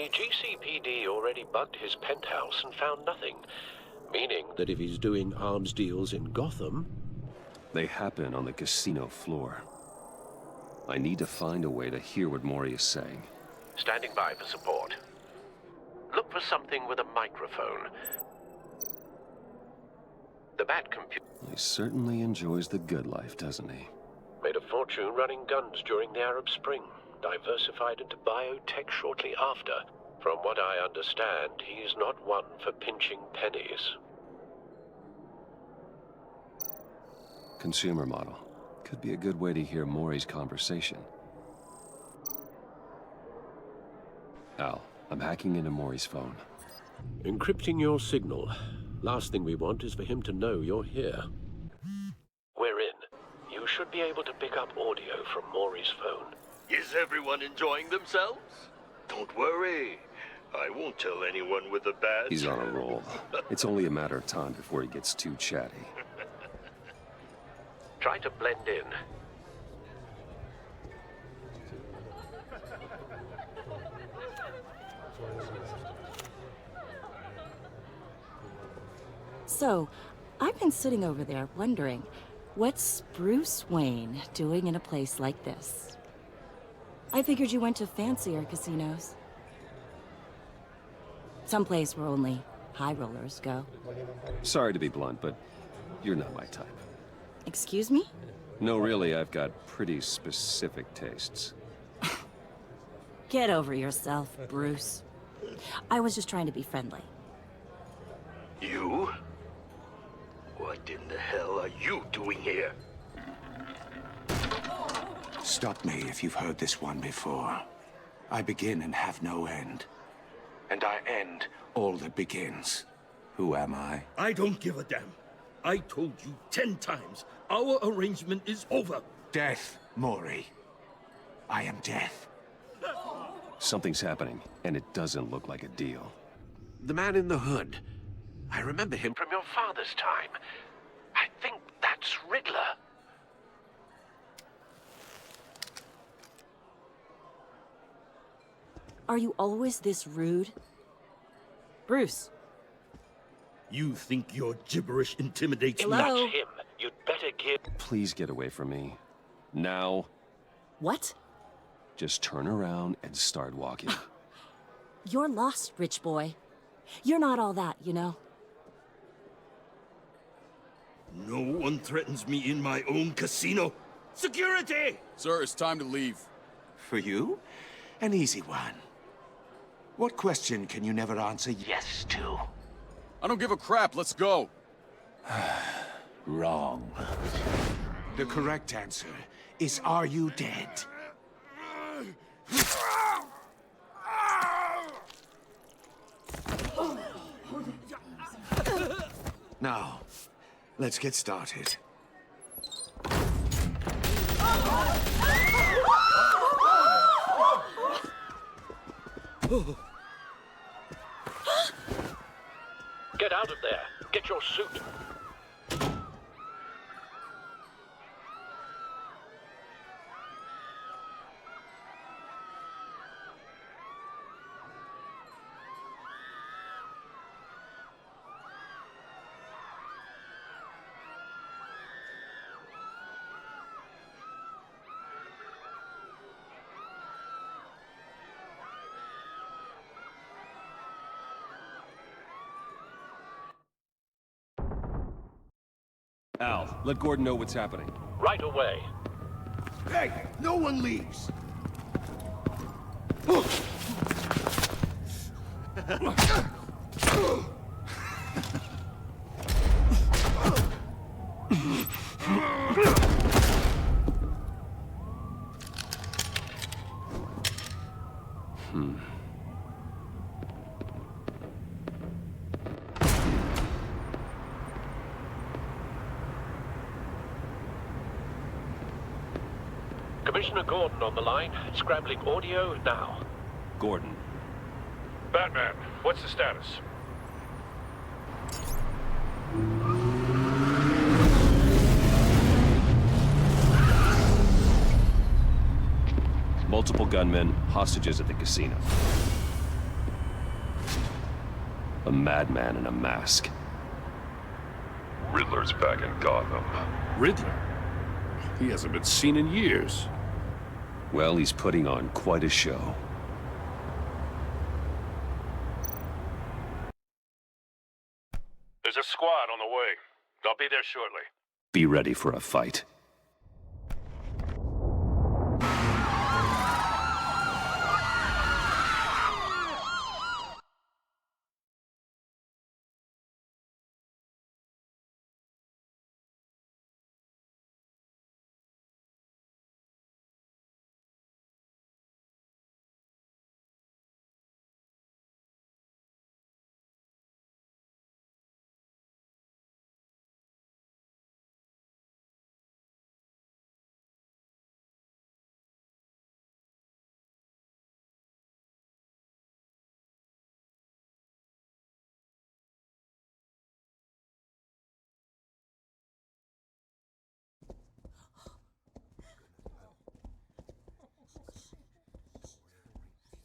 The GCPD already bugged his penthouse and found nothing, meaning that if he's doing arms deals in Gotham... They happen on the casino floor. I need to find a way to hear what Mori is saying. Standing by for support. Look for something with a microphone. The Bat computer... He certainly enjoys the good life, doesn't he? Made a fortune running guns during the Arab Spring. Diversified into biotech shortly after. From what I understand, he's not one for pinching pennies. Consumer model. Could be a good way to hear Mori's conversation. Al, I'm hacking into Mori's phone. Encrypting your signal. Last thing we want is for him to know you're here. We're in. You should be able to pick up audio from Mori's phone. Is everyone enjoying themselves? Don't worry. I won't tell anyone with a badge. He's on a roll. It's only a matter of time before he gets too chatty. Try to blend in. So, I've been sitting over there wondering, what's Bruce Wayne doing in a place like this? I figured you went to fancier casinos. Someplace where only high rollers go. Sorry to be blunt, but you're not my type. Excuse me? No, really, I've got pretty specific tastes. Get over yourself, Bruce. I was just trying to be friendly. You? What in the hell are you doing here? Stop me if you've heard this one before. I begin and have no end. And I end all that begins. Who am I? I don't give a damn. I told you 10 times, our arrangement is over. Death, Mori. I am death. Something's happening, and it doesn't look like a deal. The man in the hood. I remember him from your father's time. I think that's Riddler. Are you always this rude? Bruce. You think your gibberish intimidates me? Hello? That's him. You'd better give... Please get away from me. Now. What? Just turn around and start walking. You're lost, rich boy. You're not all that, you know. No one threatens me in my own casino. Security! Sir, it's time to leave. For you? An easy one. What question can you never answer yes to? I don't give a crap, let's go. Wrong. The correct answer is, are you dead? Now, let's get started. Get out of there. Get your suit. Al, let Gordon know what's happening. Right away. Hey, no one leaves. Commissioner Gordon on the line, scrambling audio now. Gordon. Batman, what's the status? Multiple gunmen, hostages at the casino. A madman in a mask. Riddler's back in Gotham. Riddler? He hasn't been seen in years. Well, he's putting on quite a show. There's a squad on the way. I'll be there shortly. Be ready for a fight.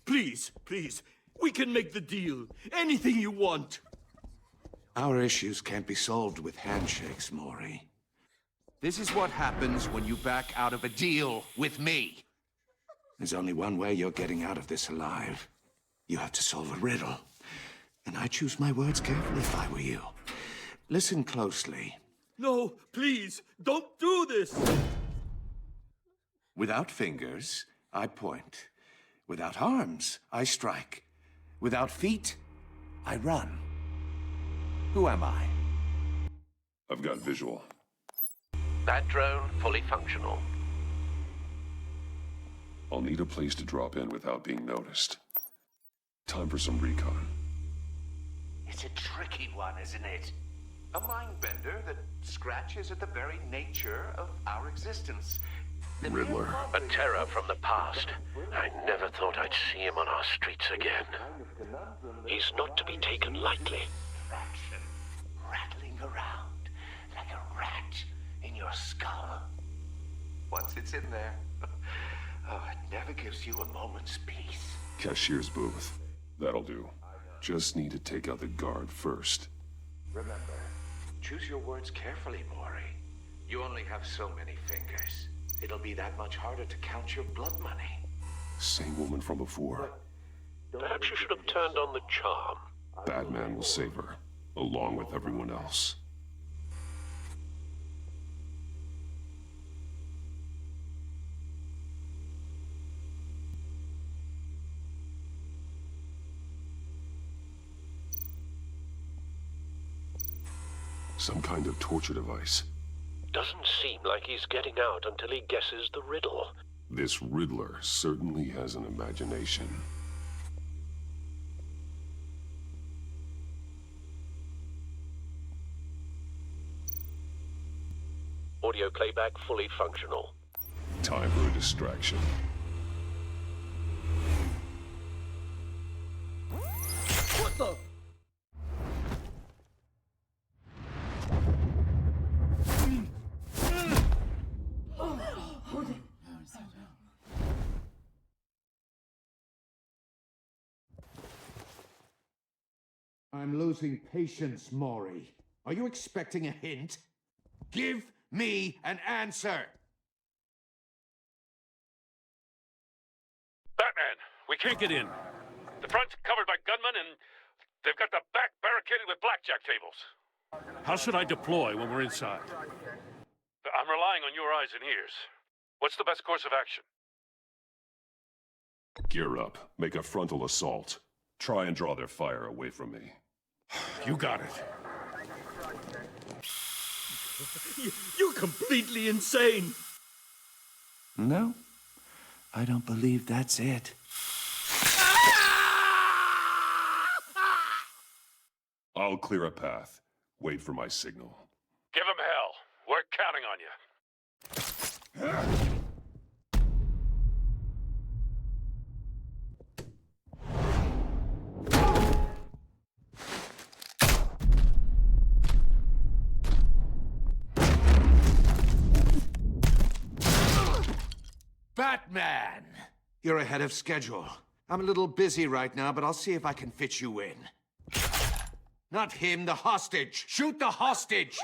Please, please, we can make the deal. Anything you want. Our issues can't be solved with handshakes, Maury. This is what happens when you back out of a deal with me. There's only one way you're getting out of this alive. You have to solve a riddle. And I choose my words carefully if I were you. Listen closely. No, please, don't do this! Without fingers, I point. Without arms, I strike. Without feet, I run. Who am I? I've got visual. That drone fully functional. I'll need a place to drop in without being noticed. Time for some recon. It's a tricky one, isn't it? A mind bender that scratches at the very nature of our existence. Riddler. A terror from the past. I never thought I'd see him on our streets again. He's not to be taken lightly. Fraction rattling around like a rat in your skull. Once it's in there, oh, it never gives you a moment's peace. Cashier's booth. That'll do. Just need to take out the guard first. Remember, choose your words carefully, Maury. You only have so many fingers. It'll be that much harder to count your blood money. Same woman from before. Perhaps you should have turned on the charm. Batman will save her, along with everyone else. Some kind of torture device. Doesn't seem like he's getting out until he guesses the riddle. This Riddler certainly has an imagination. Audio playback fully functional. Time for a distraction. What the? I'm losing patience, Maury. Are you expecting a hint? Give me an answer! Batman, we can't get in. The front's covered by gunmen and they've got the back barricaded with blackjack tables. How should I deploy when we're inside? I'm relying on your eyes and ears. What's the best course of action? Gear up. Make a frontal assault. Try and draw their fire away from me. You got it. You're completely insane. No, I don't believe that's it. I'll clear a path. Wait for my signal. Give him hell. We're counting on you. Batman! You're ahead of schedule. I'm a little busy right now, but I'll see if I can fit you in. Not him, the hostage! Shoot the hostage!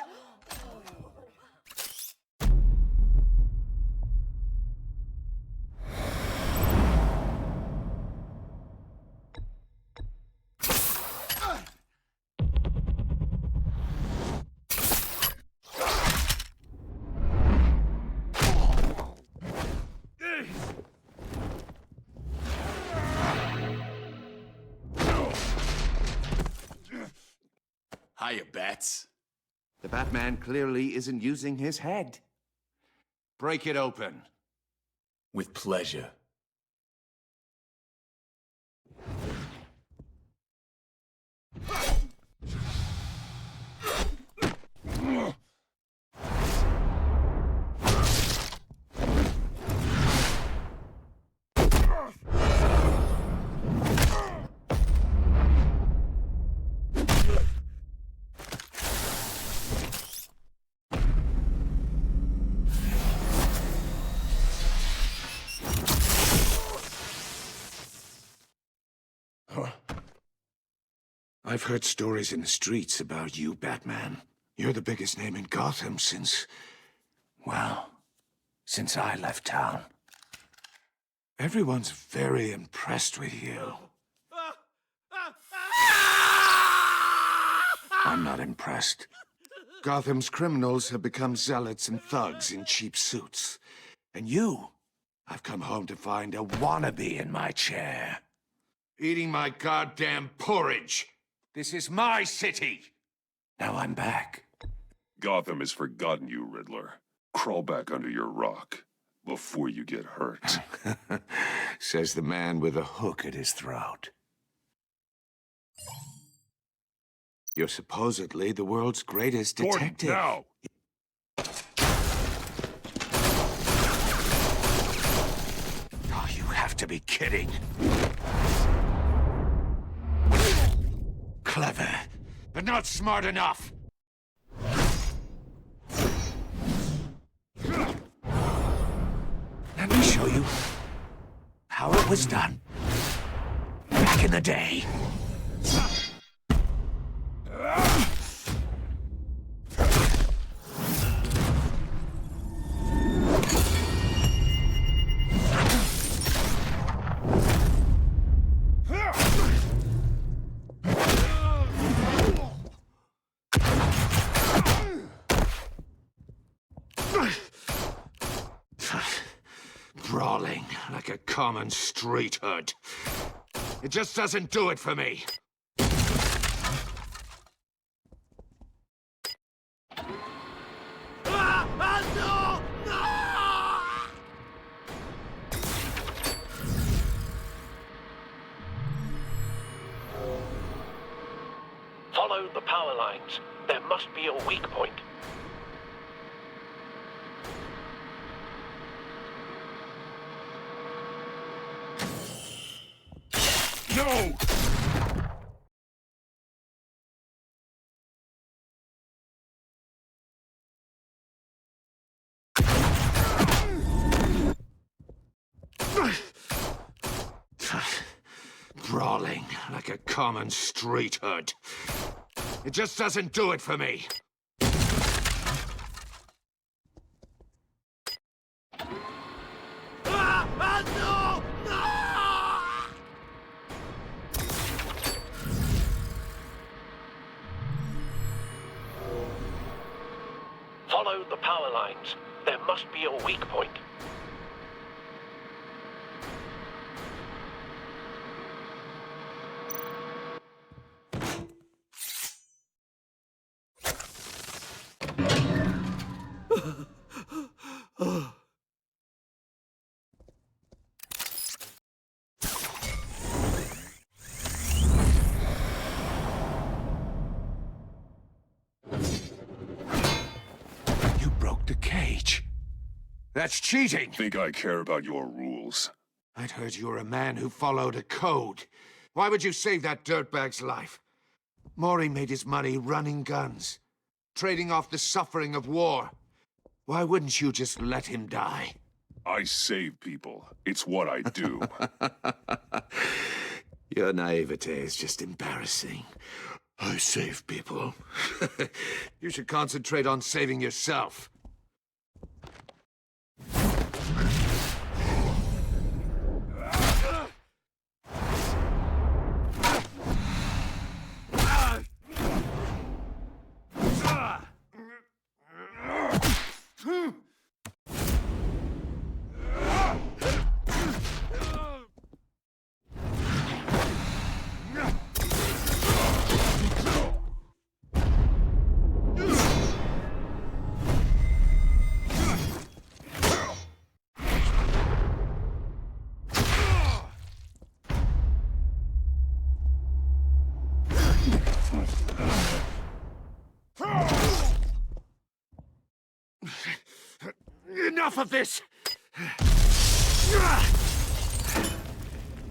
Hiya, Bats. The Batman clearly isn't using his head. Break it open. With pleasure. I've heard stories in the streets about you, Batman. You're the biggest name in Gotham since... well, since I left town. Everyone's very impressed with you. I'm not impressed. Gotham's criminals have become zealots and thugs in cheap suits. And you, I've come home to find a wannabe in my chair. Eating my goddamn porridge. This is my city. Now I'm back. Gotham has forgotten you, Riddler. Crawl back under your rock before you get hurt. Says the man with a hook at his throat. You're supposedly the world's greatest detective. Now! Oh, you have to be kidding. Clever, but not smart enough. Let me show you how it was done back in the day. Brawling like a common street hood. It just doesn't do it for me. Follow the power lines. There must be a weak point. No! Brawling like a common street hood. It just doesn't do it for me. Follow the power lines. There must be a weak point. You broke the cage. That's cheating. Think I care about your rules? I'd heard you were a man who followed a code. Why would you save that dirtbag's life? Maury made his money running guns, trading off the suffering of war. Why wouldn't you just let him die? I save people. It's what I do. Your naivete is just embarrassing. I save people. You should concentrate on saving yourself. Enough of this!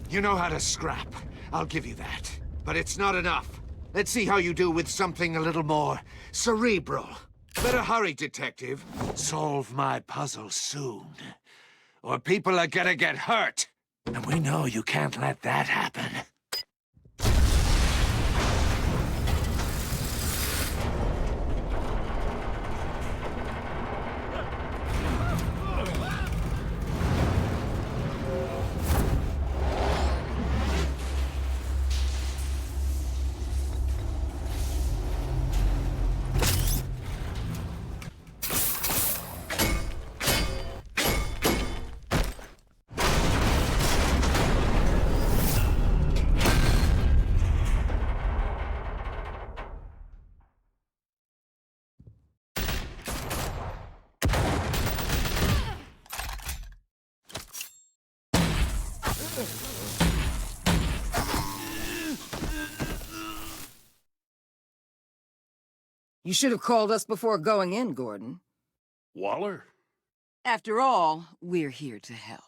You know how to scrap. I'll give you that. But it's not enough. Let's see how you do with something a little more cerebral. Better hurry, detective. Solve my puzzle soon. Or people are gonna get hurt. And we know you can't let that happen. You should have called us before going in, Gordon. Waller? After all, we're here to help.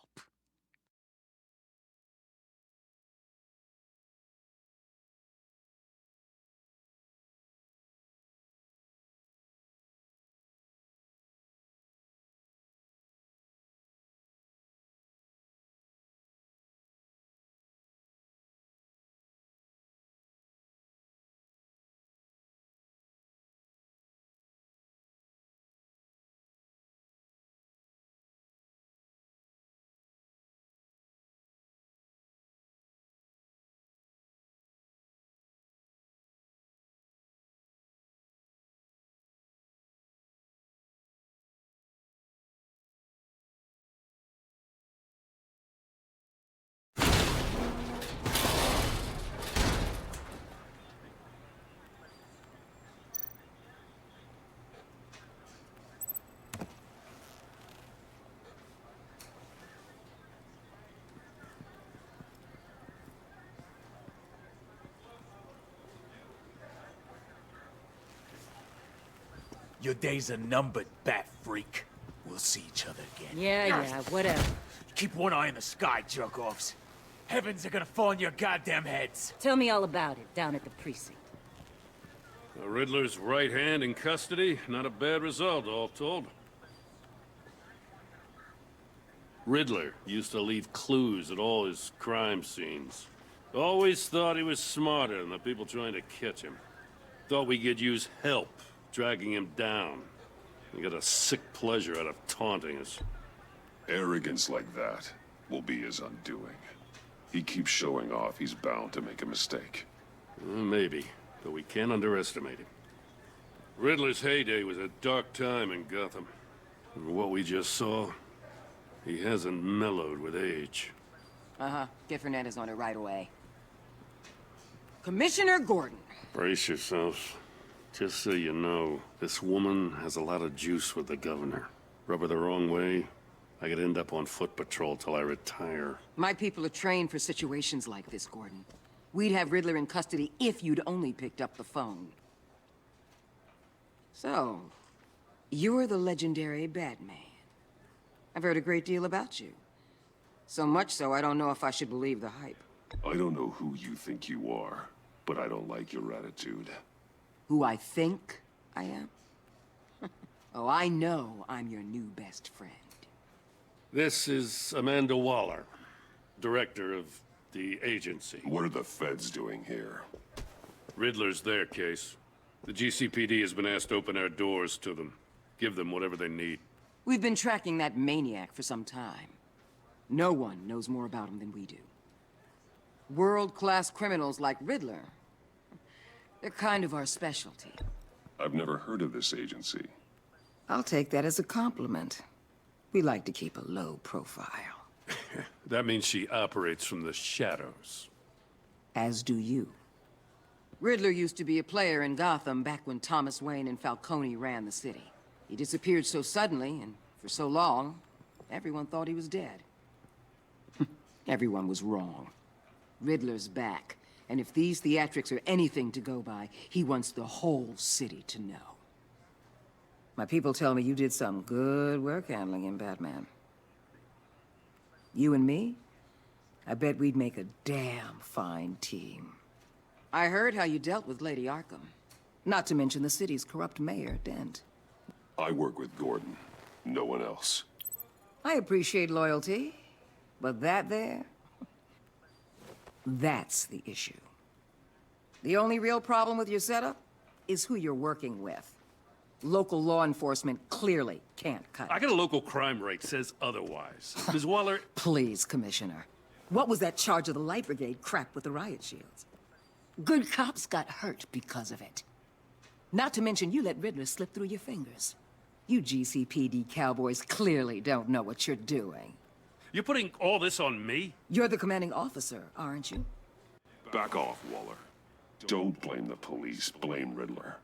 Your days are numbered, bat freak. We'll see each other again. Yeah, whatever. Keep one eye in the sky, jerk-offs. Heavens are gonna fall on your goddamn heads. Tell me all about it down at the precinct. The Riddler's right hand in custody. Not a bad result, all told. Riddler used to leave clues at all his crime scenes. Always thought he was smarter than the people trying to catch him. Thought we could use help, dragging him down. He got a sick pleasure out of taunting us. Arrogance like that will be his undoing. He keeps showing off, he's bound to make a mistake. Maybe, but we can't underestimate him. Riddler's heyday was a dark time in Gotham. And what we just saw, he hasn't mellowed with age. Uh-huh. Get Fernandez on it right away. Commissioner Gordon. Brace yourselves. Just so you know, this woman has a lot of juice with the governor. Rub her the wrong way, I could end up on foot patrol till I retire. My people are trained for situations like this, Gordon. We'd have Riddler in custody if you'd only picked up the phone. So, you're the legendary Batman. I've heard a great deal about you. So much so, I don't know if I should believe the hype. I don't know who you think you are, but I don't like your attitude. Who I think I am? Oh, I know I'm your new best friend. This is Amanda Waller, director of the agency. What are the feds doing here? Riddler's their case. The GCPD has been asked to open our doors to them. Give them whatever they need. We've been tracking that maniac for some time. No one knows more about him than we do. World-class criminals like Riddler. They're kind of our specialty. I've never heard of this agency. I'll take that as a compliment. We like to keep a low profile. That means she operates from the shadows. As do you. Riddler used to be a player in Gotham back when Thomas Wayne and Falcone ran the city. He disappeared so suddenly and for so long, everyone thought he was dead. Everyone was wrong. Riddler's back, and if these theatrics are anything to go by, he wants the whole city to know. My people tell me you did some good work handling him, Batman. You and me? I bet we'd make a damn fine team. I heard how you dealt with Lady Arkham. Not to mention the city's corrupt mayor, Dent. I work with Gordon. No one else. I appreciate loyalty, but that there... that's the issue. The only real problem with your setup is who you're working with. Local law enforcement clearly can't cut it. I got a local crime rate says otherwise. Ms. Waller... Please, Commissioner. What was that charge of the Light Brigade crap with the riot shields? Good cops got hurt because of it. Not to mention you let Riddler slip through your fingers. You GCPD cowboys clearly don't know what you're doing. You're putting all this on me? You're the commanding officer, aren't you? Back off, Waller. Don't blame the police, blame Riddler.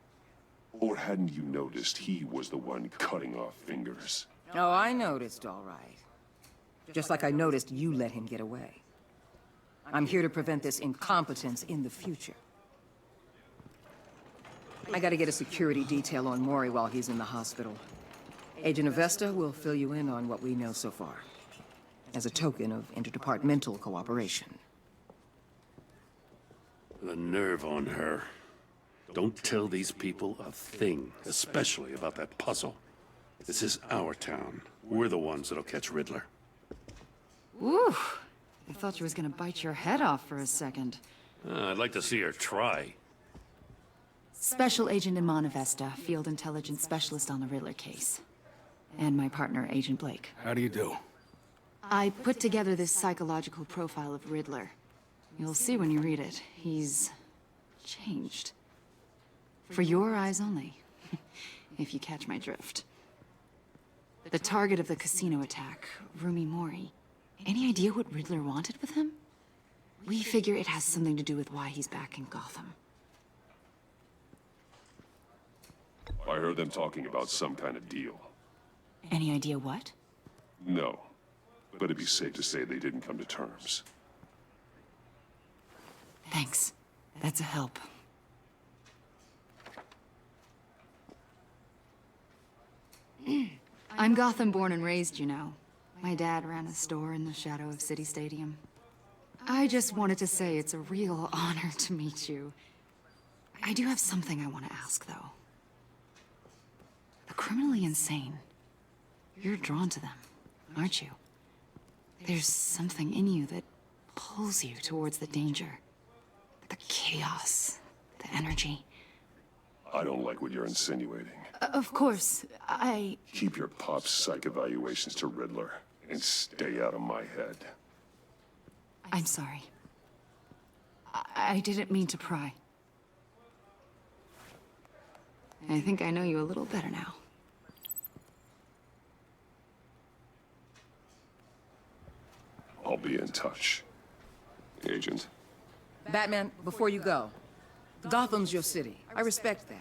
Or hadn't you noticed he was the one cutting off fingers? Oh, I noticed, all right. Just like I noticed you let him get away. I'm here to prevent this incompetence in the future. I gotta get a security detail on Maury while he's in the hospital. Agent Avesta will fill you in on what we know so far, as a token of interdepartmental cooperation. The nerve on her. Don't tell these people a thing, especially about that puzzle. This is our town. We're the ones that'll catch Riddler. Ooh, I thought you was gonna bite your head off for a second. I'd like to see her try. Special Agent Iman Avesta, Field Intelligence Specialist on the Riddler case. And my partner, Agent Blake. How do you do? I put together this psychological profile of Riddler. You'll see when you read it. He's changed. For your eyes only, if you catch my drift. The target of the casino attack, Rumi Mori. Any idea what Riddler wanted with him? We figure it has something to do with why he's back in Gotham. I heard them talking about some kind of deal. Any idea what? No. But it'd be safe to say they didn't come to terms. Thanks. That's a help. I'm Gotham born and raised, you know. My dad ran a store in the shadow of City Stadium. I just wanted to say it's a real honor to meet you. I do have something I want to ask, though. The criminally insane. You're drawn to them, aren't you? There's something in you that pulls you towards the danger. The chaos, the energy. I don't like what you're insinuating. Of course, Keep your pop psych evaluations to Riddler and stay out of my head. I'm sorry. I didn't mean to pry. I think I know you a little better now. I'll be in touch. Agent. Batman, before you go, Gotham's your city. I respect that.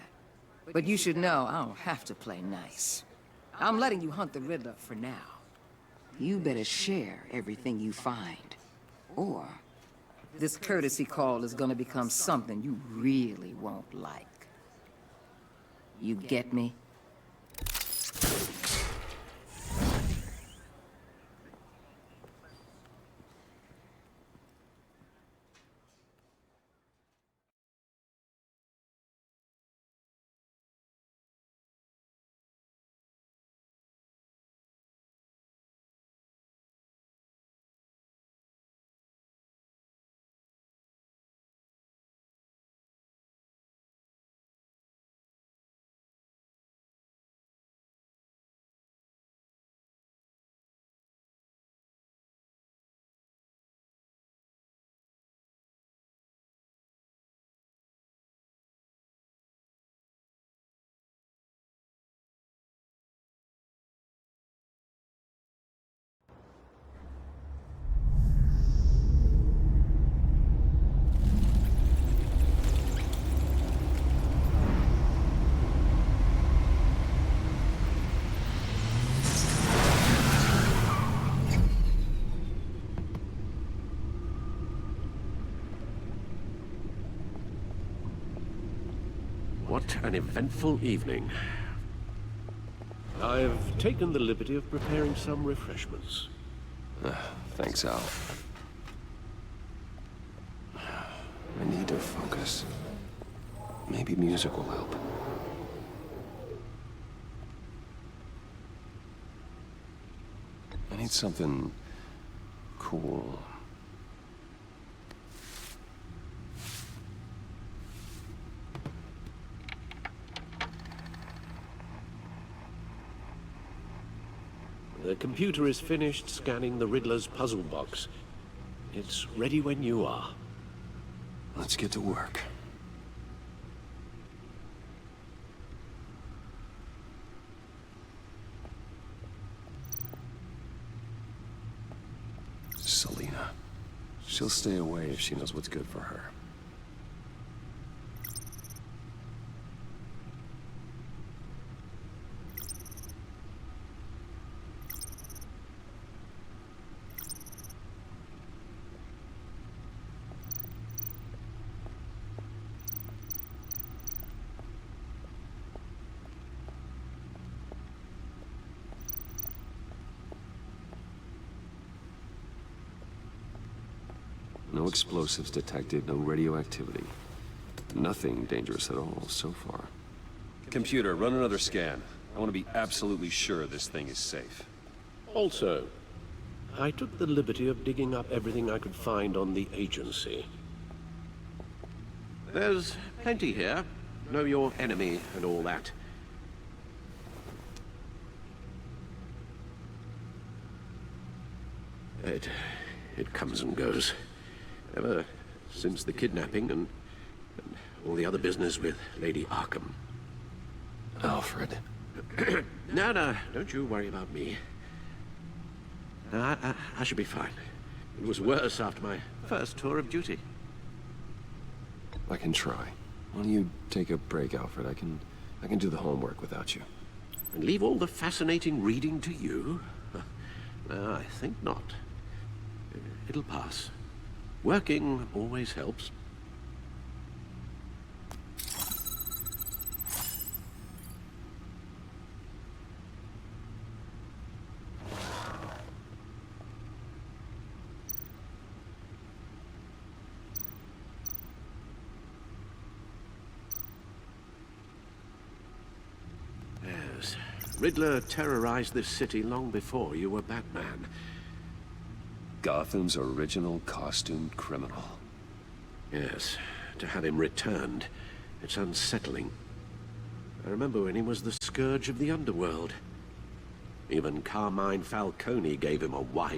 But you should know I don't have to play nice. I'm letting you hunt the Riddler for now. You better share everything you find. Or this courtesy call is gonna become something you really won't like. You get me? What an eventful evening. I've taken the liberty of preparing some refreshments. Thanks, Al. I need to focus. Maybe music will help. I need something cool. The computer is finished scanning the Riddler's puzzle box. It's ready when you are. Let's get to work. Selina. She'll stay away if she knows what's good for her. No explosives detected, no radioactivity. Nothing dangerous at all so far. Computer, run another scan. I want to be absolutely sure this thing is safe. Also, I took the liberty of digging up everything I could find on the agency. There's plenty here. Know your enemy and all that. It comes and goes. Ever since the kidnapping and all the other business with Lady Arkham. Alfred. No, don't you worry about me. No, I should be fine. It was worse after my first tour of duty. I can try. Why don't you take a break, Alfred? I can do the homework without you. And leave all the fascinating reading to you? No, I think not. It'll pass. Working always helps. Yes. Riddler terrorized this city long before you were Batman. Gotham's original costumed criminal. Yes, to have him returned, it's unsettling. I remember when he was the scourge of the underworld. Even Carmine Falcone gave him a wide